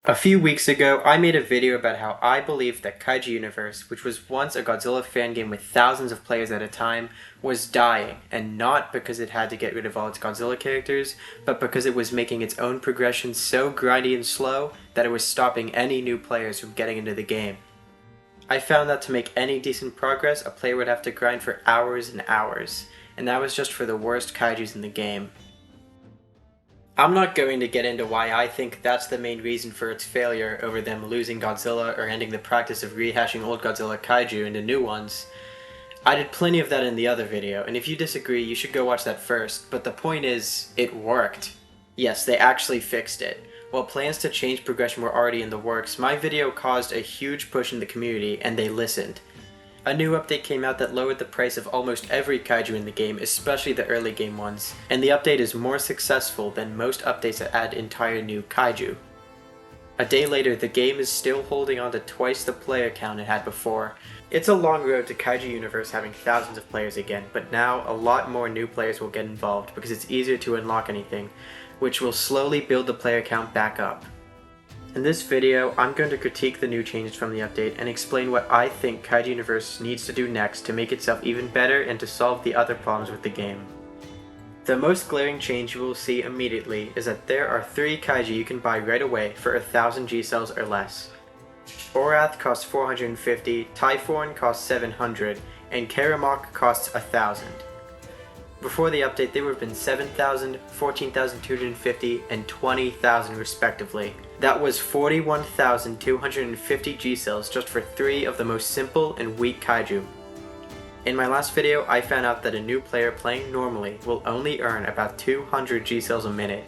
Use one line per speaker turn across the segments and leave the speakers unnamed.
A few weeks ago, I made a video about how I believed that Kaiju Universe, which was once a Godzilla fan game with thousands of players at a time, was dying, and not because it had to get rid of all its Godzilla characters, but because it was making its own progression so grindy and slow that it was stopping any new players from getting into the game. I found that to make any decent progress, a player would have to grind for hours and hours, and that was just for the worst kaijus in the game. I'm not going to get into why I think that's the main reason for its failure over them losing Godzilla or ending the practice of rehashing old Godzilla kaiju into new ones. I did plenty of that in the other video, and if you disagree, you should go watch that first, but the point is, it worked. Yes, they actually fixed it. While plans to change progression were already in the works, my video caused a huge push in the community, and they listened. A new update came out that lowered the price of almost every kaiju in the game, especially the early game ones, and the update is more successful than most updates that add entire new kaiju. A day later, the game is still holding on to twice the player count it had before. It's a long road to Kaiju Universe having thousands of players again, but now a lot more new players will get involved because it's easier to unlock anything, which will slowly build the player count back up. In this video, I'm going to critique the new changes from the update and explain what I think Kaiju Universe needs to do next to make itself even better and to solve the other problems with the game. The most glaring change you will see immediately is that there are 3 kaiju you can buy right away for 1,000 G-cells or less. Orath costs 450, Typhorn costs 700, and Karamok costs 1,000. Before the update, they would have been 7,000, 14,250, and 20,000 respectively. That was 41,250 G-cells just for 3 of the most simple and weak kaiju. In my last video, I found out that a new player playing normally will only earn about 200 G-cells a minute,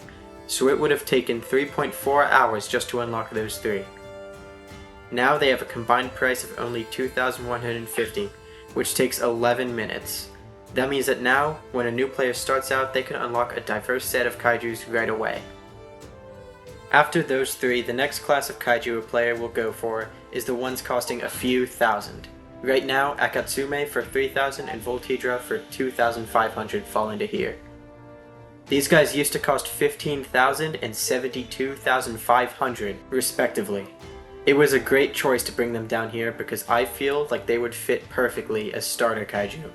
so it would have taken 3.4 hours just to unlock those 3. Now they have a combined price of only 2,150, which takes 11 minutes. That means that now, when a new player starts out, they can unlock a diverse set of kaijus right away. After those 3, the next class of kaiju a player will go for is the ones costing a few thousand. Right now, Akatsume for 3,000 and Voltidra for 2,500 fall into here. These guys used to cost 15,000 and 72,500 respectively. It was a great choice to bring them down here because I feel like they would fit perfectly as starter kaiju.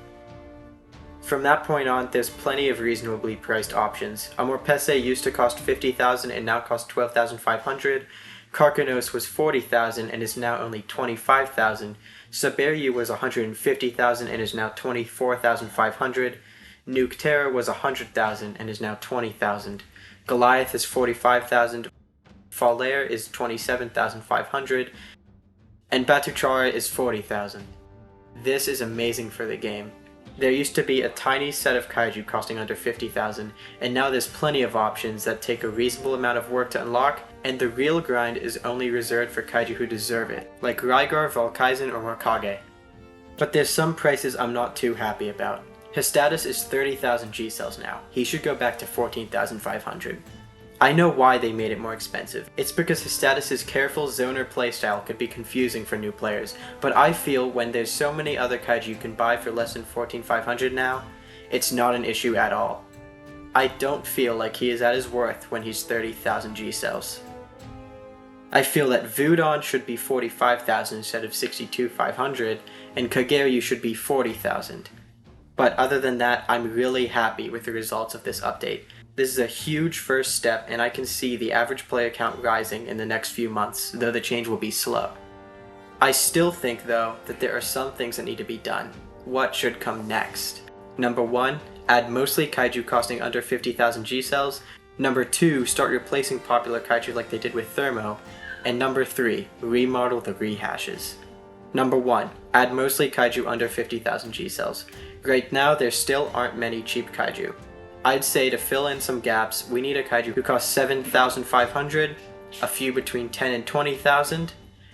From that point on, there's plenty of reasonably priced options. Amorpese used to cost 50,000 and now costs 12,500. Karkanos was 40,000 and is now only 25,000. Saberyu was 150,000 and is now 24,500. Nuke was 100,000 and is now 20,000. Goliath is 45,000. Falair is 27,500. And Batuchara is 40,000. This is amazing for the game. There used to be a tiny set of kaiju costing under 50,000, and now there's plenty of options that take a reasonable amount of work to unlock, and the real grind is only reserved for kaiju who deserve it, like Rygar, Valkaizen, or Morkage. But there's some prices I'm not too happy about. His status is 30,000 G-cells now. He should go back to 14,500. I know why they made it more expensive. It's because his status's careful zoner playstyle could be confusing for new players, but I feel when there's so many other kaiju you can buy for less than 14,500 now, it's not an issue at all. I don't feel like he is at his worth when he's 30,000 G-cells. I feel that Vudon should be 45,000 instead of 62,500, and Kageryu should be 40,000. But other than that, I'm really happy with the results of this update. This is a huge first step, and I can see the average player count rising in the next few months, though the change will be slow. I still think, though, that there are some things that need to be done. What should come next? Number 1, add mostly kaiju costing under 50,000 G-cells. Number 2, start replacing popular kaiju like they did with Thermo. And number 3, remodel the rehashes. Number 1, add mostly kaiju under 50,000 G-cells. Right now, there still aren't many cheap kaiju. I'd say to fill in some gaps, we need a kaiju who costs 7,500, a few between 10 and 20,000,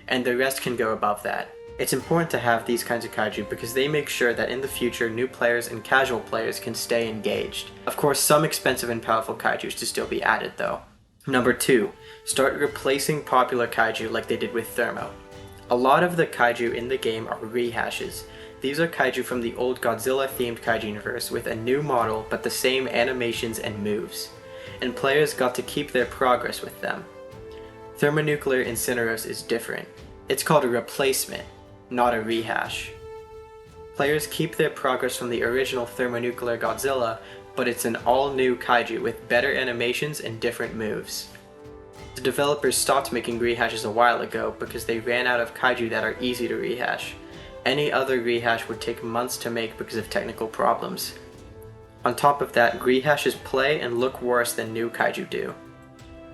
and the rest can go above that. It's important to have these kinds of kaiju because they make sure that in the future new players and casual players can stay engaged. Of course, some expensive and powerful kaijus to still be added though. Number 2, start replacing popular kaiju like they did with Thermo. A lot of the kaiju in the game are rehashes. These are kaiju from the old Godzilla-themed Kaiju Universe with a new model but the same animations and moves, and players got to keep their progress with them. Thermonuclear Incineros is different. It's called a replacement, not a rehash. Players keep their progress from the original thermonuclear Godzilla, but it's an all-new kaiju with better animations and different moves. The developers stopped making rehashes a while ago because they ran out of kaiju that are easy to rehash. Any other rehash would take months to make because of technical problems. On top of that, rehashes play and look worse than new kaiju do.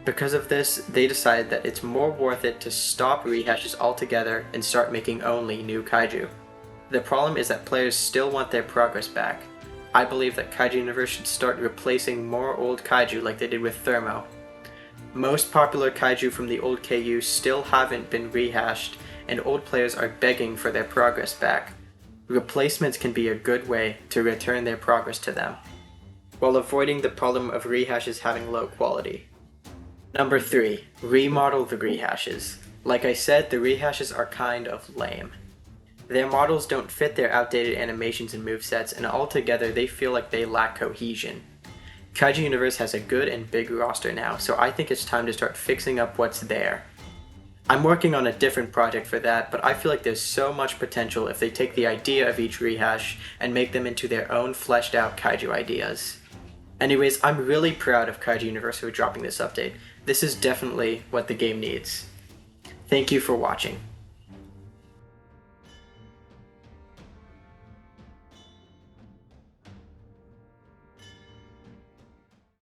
Because of this, they decided that it's more worth it to stop rehashes altogether and start making only new kaiju. The problem is that players still want their progress back. I believe that Kaiju Universe should start replacing more old kaiju like they did with Thermo. Most popular kaiju from the old KU still haven't been rehashed, and old players are begging for their progress back. Replacements can be a good way to return their progress to them, while avoiding the problem of rehashes having low quality. Number 3. Remodel the rehashes. Like I said, the rehashes are kind of lame. Their models don't fit their outdated animations and movesets, and altogether they feel like they lack cohesion. Kaiju Universe has a good and big roster now, so I think it's time to start fixing up what's there. I'm working on a different project for that, but I feel like there's so much potential if they take the idea of each rehash and make them into their own fleshed out kaiju ideas. Anyways, I'm really proud of Kaiju Universe for dropping this update. This is definitely what the game needs. Thank you for watching.